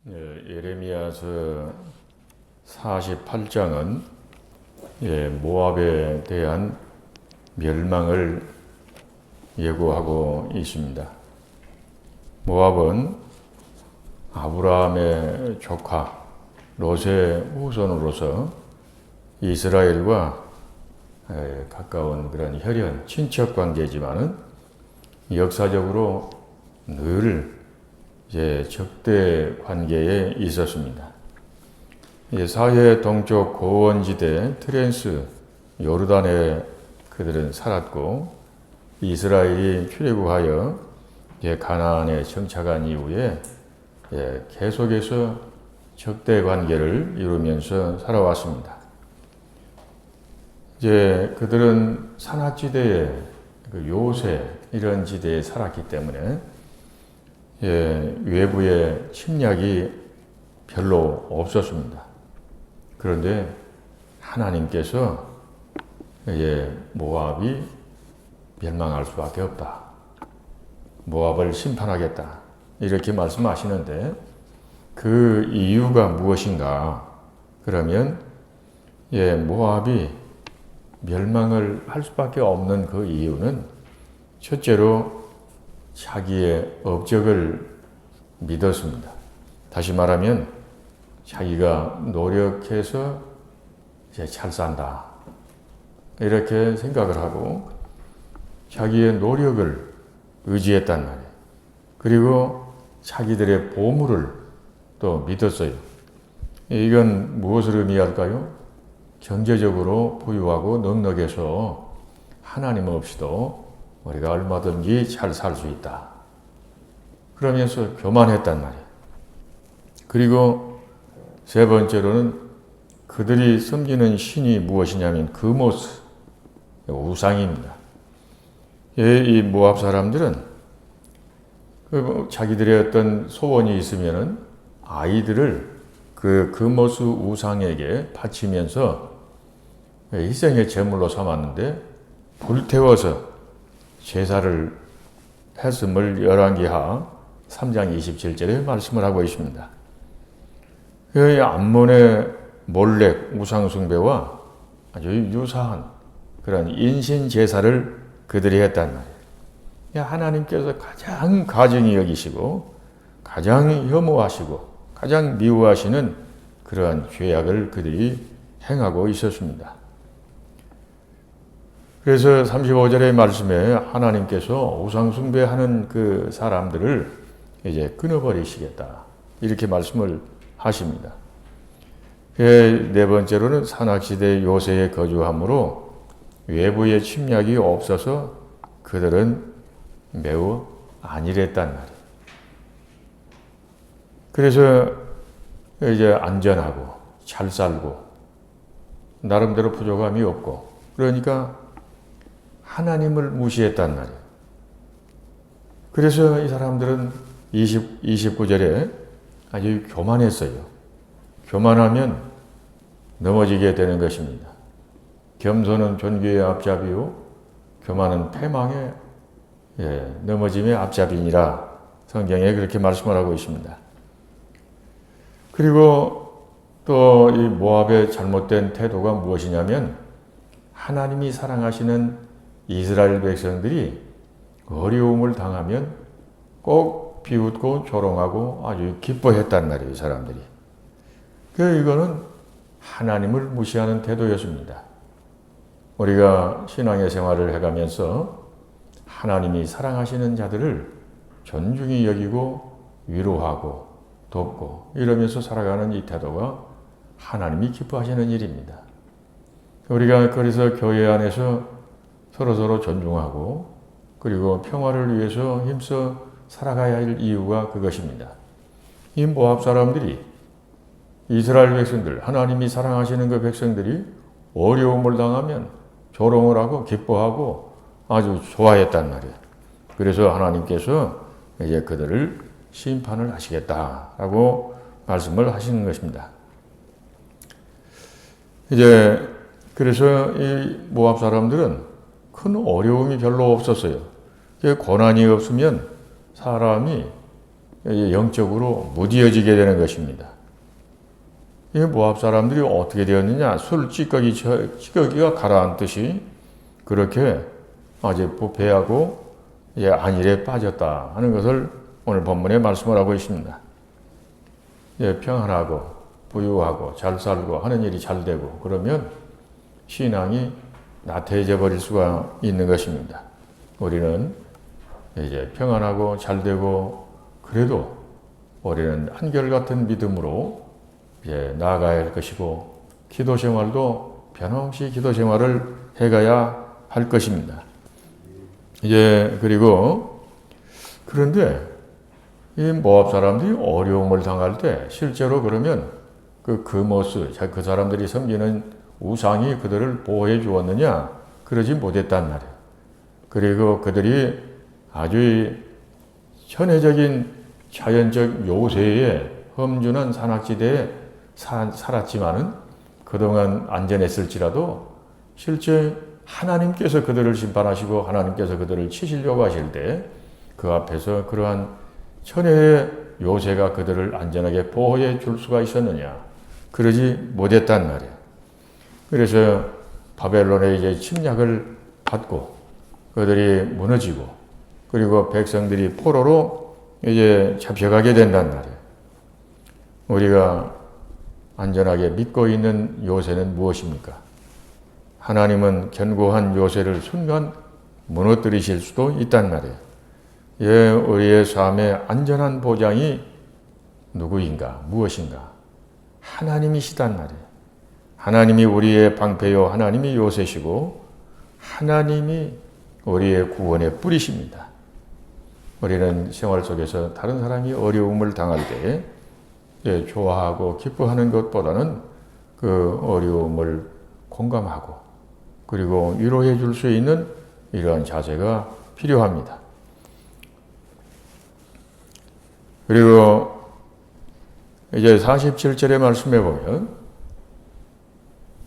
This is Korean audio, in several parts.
예레미야서 48장은 모압에 대한 멸망을 예고하고 있습니다. 모압은 아브라함의 조카 롯의 후손으로서 이스라엘과 가까운 그런 혈연, 친척 관계지만은 역사적으로 늘 적대 관계에 있었습니다. 사해 동쪽 고원지대 트랜스 요르단에 그들은 살았고, 이스라엘이 출애굽하여 가나안에 정착한 이후에 계속해서 적대 관계를 이루면서 살아왔습니다. 그들은 산악지대에 요새 이런 지대에 살았기 때문에 외부의 침략이 별로 없었습니다. 그런데 하나님께서 모압이 멸망할 수밖에 없다, 모압을 심판하겠다, 이렇게 말씀하시는데 그 이유가 무엇인가? 그러면 모압이 멸망을 할 수밖에 없는 그 이유는 첫째로 자기의 업적을 믿었습니다. 다시 말하면 자기가 노력해서 잘 산다, 이렇게 생각을 하고 자기의 노력을 의지했단 말이에요. 그리고 자기들의 보물을 또 믿었어요. 이건 무엇을 의미할까요? 경제적으로 부유하고 넉넉해서 하나님 없이도 우리가 얼마든지 잘 살 수 있다, 그러면서 교만했단 말이에요. 그리고 세 번째로는 그들이 섬기는 신이 무엇이냐면 그모스, 우상입니다. 이 모압 사람들은 자기들의 어떤 소원이 있으면은 아이들을 그 그모스 우상에게 바치면서 희생의 제물로 삼았는데 불태워서 제사를 했음을 열왕기하 3장 27절에 말씀을 하고 있습니다. 암몬의 몰렉 우상 숭배와 아주 유사한 그런 인신 제사를 그들이 했단 말이에요. 하나님께서 가장 가증히 여기시고 가장 혐오하시고 가장 미워하시는 그러한 죄악을 그들이 행하고 있었습니다. 그래서 35절의 말씀에 하나님께서 우상 숭배하는 그 사람들을 이제 끊어버리시겠다, 이렇게 말씀을 하십니다. 네 번째로는 산악지대 요새에 거주함으로 외부의 침략이 없어서 그들은 매우 안일했단 말이에요. 그래서 안전하고 잘 살고 나름대로 부족함이 없고, 그러니까 하나님을 무시했단 말이에요. 그래서 이 사람들은 29절에 아주 교만했어요. 교만하면 넘어지게 되는 것입니다. 겸손은 존귀의 앞잡이요 교만은 패망의 넘어짐의 앞잡이니라, 성경에 그렇게 말씀을 하고 있습니다. 그리고 또 이 모압의 잘못된 태도가 무엇이냐면 하나님이 사랑하시는 이스라엘 백성들이 어려움을 당하면 꼭 비웃고 조롱하고 아주 기뻐했단 말이에요, 이 사람들이. 이거는 하나님을 무시하는 태도였습니다. 우리가 신앙의 생활을 해가면서 하나님이 사랑하시는 자들을 존중히 여기고 위로하고 돕고 이러면서 살아가는 이 태도가 하나님이 기뻐하시는 일입니다. 우리가 그래서 교회 안에서 서로서로 존중하고 그리고 평화를 위해서 힘써 살아가야 할 이유가 그것입니다. 이 모압 사람들이, 이스라엘 백성들, 하나님이 사랑하시는 그 백성들이 어려움을 당하면 조롱을 하고 기뻐하고 아주 좋아했단 말이에요. 그래서 하나님께서 이제 그들을 심판을 하시겠다라고 말씀을 하시는 것입니다. 그래서 이 모압 사람들은 큰 어려움이 별로 없었어요. 고난이 없으면 사람이 영적으로 무디어지게 되는 것입니다. 이 모압 사람들이 어떻게 되었느냐? 술 찌꺼기가 가라앉듯이 그렇게 아주 부패하고 안일에 빠졌다 하는 것을 오늘 본문에 말씀을 하고 있습니다. 평안하고 부유하고 잘 살고 하는 일이 잘 되고 그러면 신앙이 나태해져 버릴 수가 있는 것입니다. 우리는 이제 평안하고 잘 되고 그래도 우리는 한결같은 믿음으로 이제 나아가야 할 것이고 기도 생활도 변함없이 기도 생활을 해가야 할 것입니다. 그리고 그런데 이 모압 사람들이 어려움을 당할 때 실제로 그러면 그 모스, 그 사람들이 섬기는 우상이 그들을 보호해 주었느냐? 그러지 못했단 말이에요. 그리고 그들이 아주 현해적인 자연적 요새에 험준한 산악지대에 살았지만은 그동안 안전했을지라도 실제 하나님께서 그들을 심판하시고 하나님께서 그들을 치시려고 하실 때 그 앞에서 그러한 천혜의 요새가 그들을 안전하게 보호해 줄 수가 있었느냐? 그러지 못했단 말이에요. 그래서 바벨론의 이제 침략을 받고 그들이 무너지고 그리고 백성들이 포로로 이제 잡혀가게 된단 말이에요. 우리가 안전하게 믿고 있는 요새는 무엇입니까? 하나님은 견고한 요새를 순간 무너뜨리실 수도 있단 말이에요. 우리의 삶의 안전한 보장이 누구인가, 무엇인가? 하나님이시단 말이에요. 하나님이 우리의 방패요, 하나님이 요새시고 하나님이 우리의 구원의 뿌리십니다. 우리는 생활 속에서 다른 사람이 어려움을 당할 때 좋아하고 기뻐하는 것보다는 그 어려움을 공감하고 그리고 위로해 줄 수 있는 이러한 자세가 필요합니다. 그리고 이제 47절의 말씀에 보면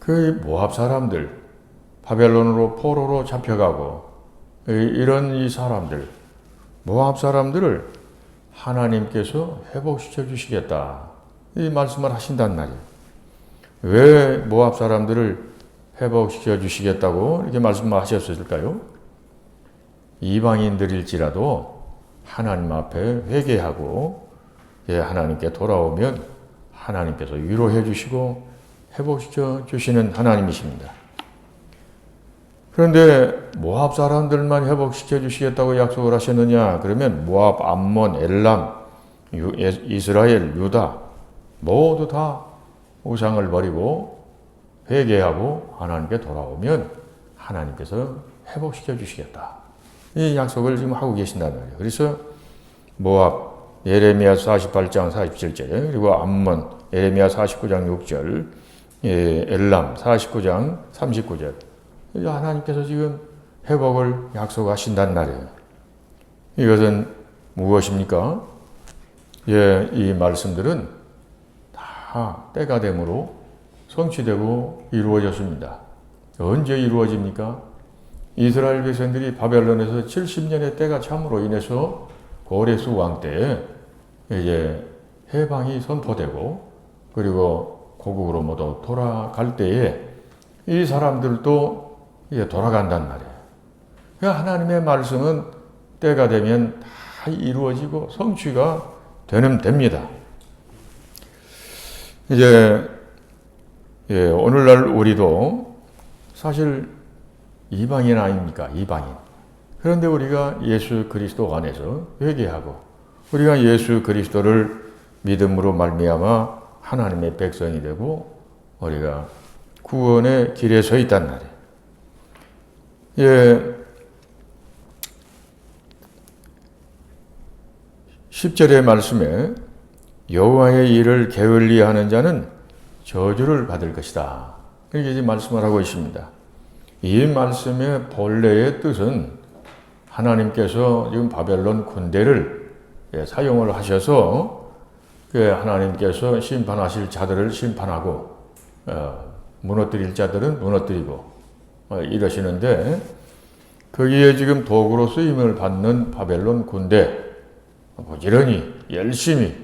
그 모압 사람들 바벨론으로 포로로 잡혀가고 이런 이 사람들 모압 사람들을 하나님께서 회복시켜 주시겠다 이 말씀을 하신단 말이에요. 왜 모압 사람들을 회복시켜 주시겠다고 이렇게 말씀하셨을까요? 이방인들일지라도 하나님 앞에 회개하고 하나님께 돌아오면 하나님께서 위로해 주시고 회복시켜 주시는 하나님이십니다. 그런데 모압 사람들만 회복시켜 주시겠다고 약속을 하셨느냐? 그러면 모압, 암몬, 엘람, 이스라엘, 유다 모두 다 우상을 버리고 회개하고 하나님께 돌아오면 하나님께서 회복시켜 주시겠다. 이 약속을 지금 하고 계신다는 거예요. 그래서 모압, 예레미야 48장 47절, 그리고 암몬, 예레미야 49장 6절, 엘람 49장 39절. 하나님께서 지금 회복을 약속하신단 말이에요. 이것은 무엇입니까? 이 말씀들은 다 때가 되므로 성취되고 이루어졌습니다. 언제 이루어집니까? 이스라엘 백성들이 바벨론에서 70년의 때가 참으로 인해서 고레스 왕 때에 이제 해방이 선포되고 그리고 고국으로 모두 돌아갈 때에 이 사람들도 이제 돌아간단 말이에요. 그러니까 하나님의 말씀은 때가 되면 다 이루어지고 성취가 됩니다. 이제 오늘날 우리도 사실 이방인 아닙니까? 이방인. 그런데 우리가 예수 그리스도 안에서 회개하고 우리가 예수 그리스도를 믿음으로 말미암아 하나님의 백성이 되고 우리가 구원의 길에 서 있단 말이에요. 10절의 말씀에 여호와의 일을 게을리하는 자는 저주를 받을 것이다. 이렇게 지금 말씀을 하고 있습니다. 이 말씀의 본래의 뜻은 하나님께서 지금 바벨론 군대를 사용을 하셔서 하나님께서 심판하실 자들을 심판하고 무너뜨릴 자들은 무너뜨리고 이러시는데 거기에 지금 도구로 쓰임을 받는 바벨론 군대 부지런히 열심히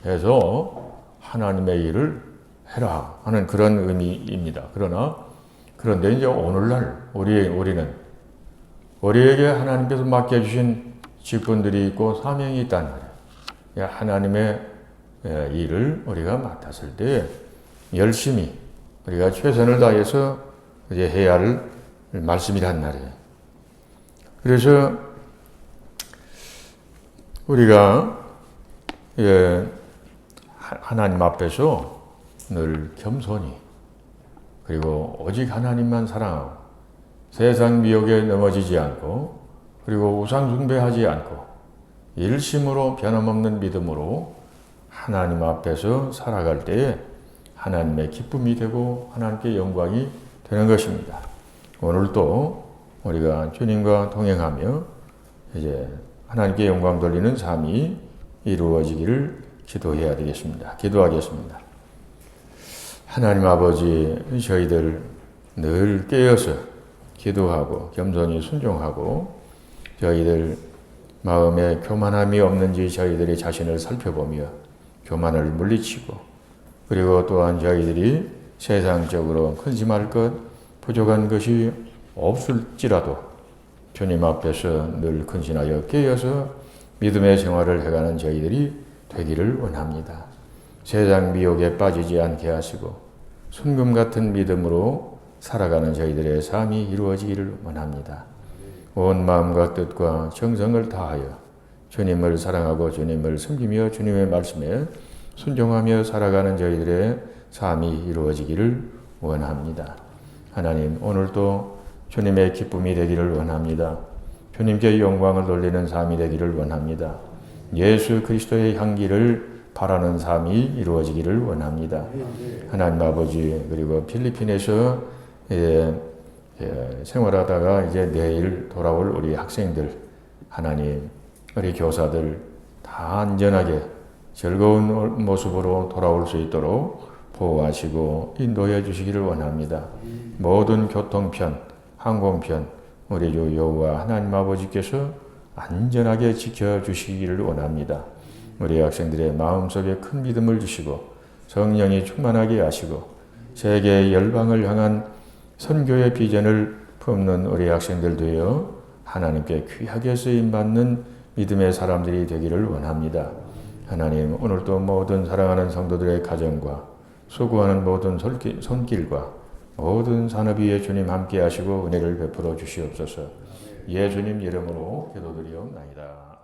해서 하나님의 일을 해라 하는 그런 의미입니다. 그런데 이제 오늘날 우리에게 하나님께서 맡겨주신 직분들이 있고 사명이 있단 말이에요. 하나님의 일을 우리가 맡았을 때 열심히 우리가 최선을 다해서 이제 해야 할 말씀이란 말이에요. 그래서 우리가 하나님 앞에서 늘 겸손히 그리고 오직 하나님만 사랑하고 세상 미혹에 넘어지지 않고 그리고 우상 숭배하지 않고 일심으로 변함없는 믿음으로 하나님 앞에서 살아갈 때에 하나님의 기쁨이 되고 하나님께 영광이 되는 것입니다. 오늘도 우리가 주님과 동행하며 이제 하나님께 영광 돌리는 삶이 이루어지기를 기도해야 되겠습니다. 기도하겠습니다. 하나님 아버지, 저희들 늘 깨어서 기도하고 겸손히 순종하고 저희들 마음에 교만함이 없는지 저희들의 자신을 살펴보며 교만을 물리치고 그리고 또한 저희들이 세상적으로 근심할 것, 부족한 것이 없을지라도 주님 앞에서 늘 근신하여 깨어서 믿음의 생활을 해가는 저희들이 되기를 원합니다. 세상 미혹에 빠지지 않게 하시고 순금 같은 믿음으로 살아가는 저희들의 삶이 이루어지기를 원합니다. 온 마음과 뜻과 정성을 다하여 주님을 사랑하고 주님을 섬기며 주님의 말씀에 순종하며 살아가는 저희들의 삶이 이루어지기를 원합니다. 하나님, 오늘도 주님의 기쁨이 되기를 원합니다. 주님께 영광을 돌리는 삶이 되기를 원합니다. 예수 그리스도의 향기를 바라는 삶이 이루어지기를 원합니다. 하나님 아버지, 그리고 필리핀에서 생활하다가 이제 내일 돌아올 우리 학생들, 하나님, 우리 교사들 다 안전하게 즐거운 모습으로 돌아올 수 있도록 보호하시고 인도해 주시기를 원합니다. 모든 교통편, 항공편, 우리 주 여호와 하나님 아버지께서 안전하게 지켜주시기를 원합니다. 우리 학생들의 마음속에 큰 믿음을 주시고 성령이 충만하게 하시고 세계 열방을 향한 선교의 비전을 품는 우리 학생들 되어 하나님께 귀하게 쓰임받는 믿음의 사람들이 되기를 원합니다. 하나님, 오늘도 모든 사랑하는 성도들의 가정과 수고하는 모든 손길과 모든 산업 위에 주님 함께 하시고 은혜를 베풀어 주시옵소서. 예수님 이름으로 기도드리옵나이다.